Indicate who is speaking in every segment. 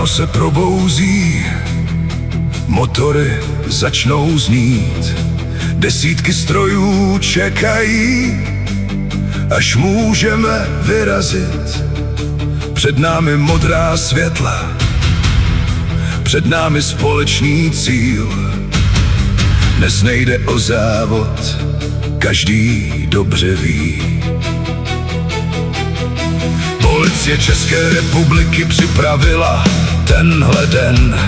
Speaker 1: Ráno se probouzí, motory začnou znít, desítky strojů čekají, až můžeme vyrazit. Před námi modrá světla, před námi společný cíl. Dnes nejde o závod, každý dobře ví. Policie České republiky připravila tenhle den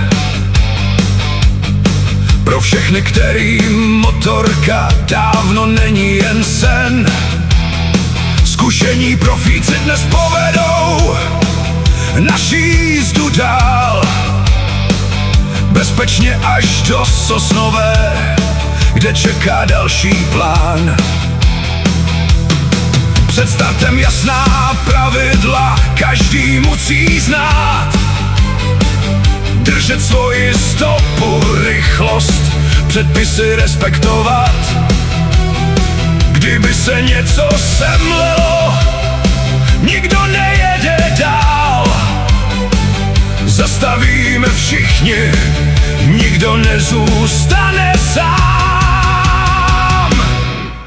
Speaker 1: pro všechny, kterým motorka dávno není jen sen. Zkušení profíci dnes povedou naši jízdu dál, bezpečně až do Sosnové, kde čeká další plán. Před startem jasná pravidla každý musí znát, držet svoji stopu, rychlost, předpisy respektovat. Kdyby se něco semlelo, nikdo nejede dál. Zastavíme všichni, nikdo nezůstane sám.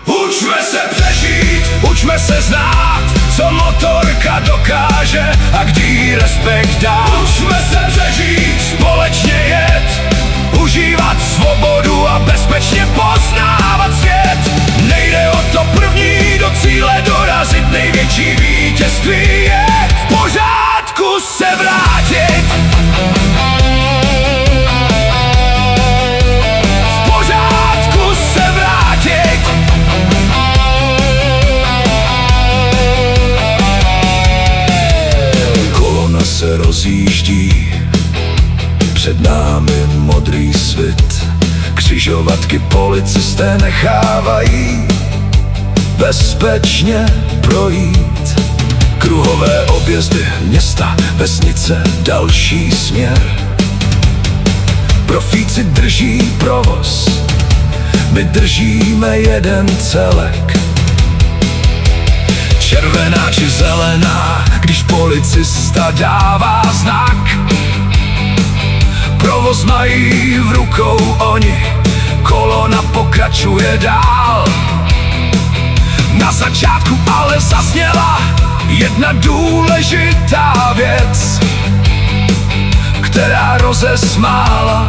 Speaker 1: Učme se přežít, učme se znát, co motorka dokáže a kdy jí respekt dát. Učme se přežít, společně jet, užívat svobodu a bezpečně poznávat svět. Nejde o to první do cíle dorazit, největší vítězství je v pořádku se vrátit. V pořádku se vrátit. Kolona se rozjíždí, před námi modrý svit. Křižovatky policisté nechávají bezpečně projít. Kruhové objezdy města, vesnice, další směr. Profíci drží provoz, my držíme jeden celek. Červená či zelená, když policista dává znak, provoz mají v rukou oni, kolona pokračuje dál. Na začátku ale zazněla jedna důležitá věc, která rozesmála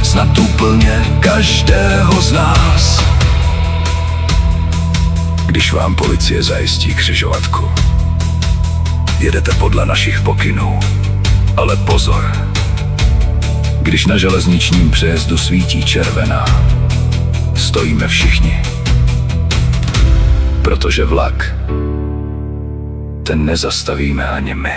Speaker 1: snad úplně každého z nás. Když vám policie zajistí křižovatku, jedete podle našich pokynů, ale pozor, když na železničním přejezdu svítí červená, stojíme všichni, protože vlak, ten nezastavíme ani my.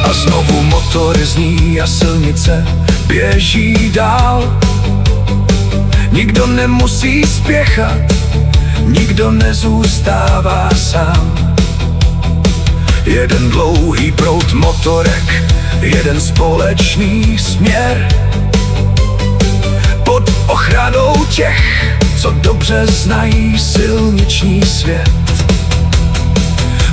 Speaker 1: A znovu motory zní a silnice běží dál. Nikdo nemusí spěchat, nikdo nezůstává sám. Jeden dlouhý proud motorek, jeden společný směr. Pod ochranou těch, co dobře znají silniční svět.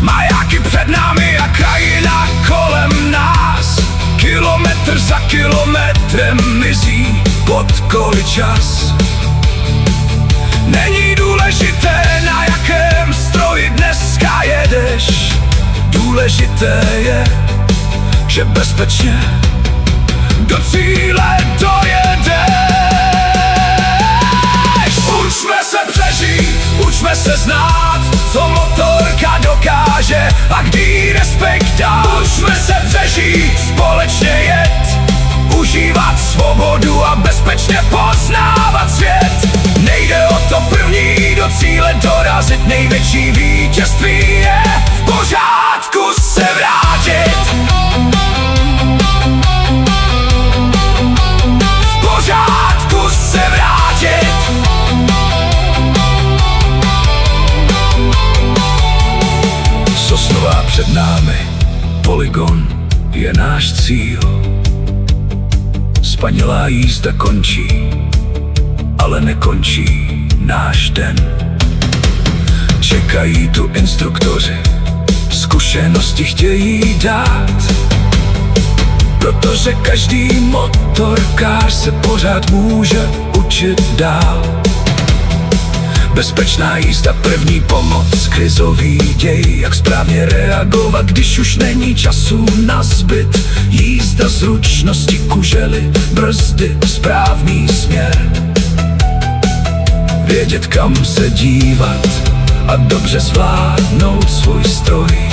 Speaker 1: Majáky před námi a krajina kolem nás, kilometr za kilometrem mizí pod koly čas. Není důležité, na jakém stroji dneska jedeš, důležité je, že bezpečně do cíle dojedeš. Učme se přežít, učme se znát, co motorka dokáže a kdy jí respekt dát. Učme se přežít, společně jet, užívat svobodu a bezpečně poznávat svět. Nejde o to první do cíle dorazit, největší vítězství je v pořádku se vrátit. V pořádku se vrátit. Sosnová před námi, polygon, je náš cíl. Spanilá jízda končí, ale nekončí náš den. Čekají tu instruktoři, zkušenosti chtějí dát, protože každý motorkář se pořád může učit dál. Bezpečná jízda, první pomoc, krizový děj, jak správně reagovat, když už není času na zbyt. Jízda, zručnosti, kužely, brzdy, správný směr. Vědět, kam se dívat a dobře zvládnout svůj stroj.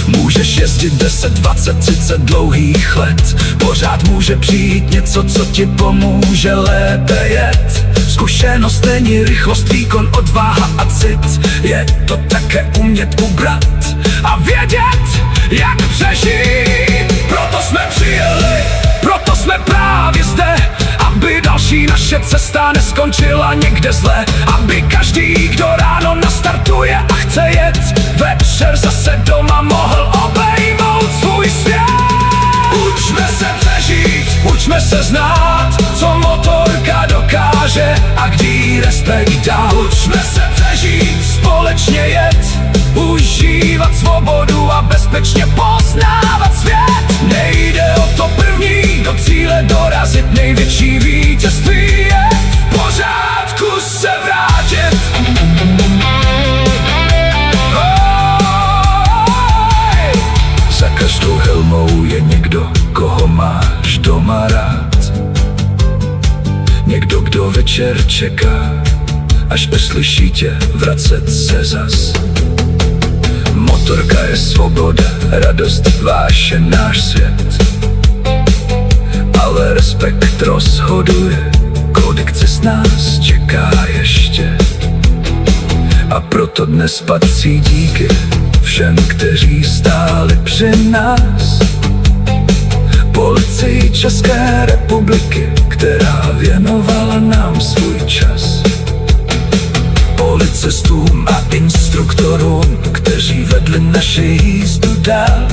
Speaker 1: Můžeš jezdit 10, 20, 30 dlouhých let, pořád může přijít něco, co ti pomůže lépe jet. Zkušenost není rychlost, výkon, odvaha a cit. Je to také umět ubrat a vědět, jak přežít. Proto jsme přijeli, proto jsme právě zde, aby další naše cesta neskončila někde zle. Aby každý, kdo ráno nastartuje a chce jet, večer zase doma mohl obejmout svůj svět. Učme se přežít, učme se znát, co motorka dokáže a kdy respekt dá. Učme se přežít, společně jet, užívat svobodu a bezpečně poznávat svět. Nejde o to první do cíle dorazit, největší vítězství je v pořádku se vrátit. Za každou helmou je někdo, koho máš doma rád. Někdo, kdo večer čeká, až uslyší tě vracet se zas. Motorka je svoboda, radost, váše, náš svět. Ale respekt rozhoduje, kolik cest nás čeká ještě. A proto dnes patří díky všem, kteří stáli při nás. Policii České republiky, která věnovala nám svůj čas. Policistům a instruktorům, kteří vedli naši jízdu dál.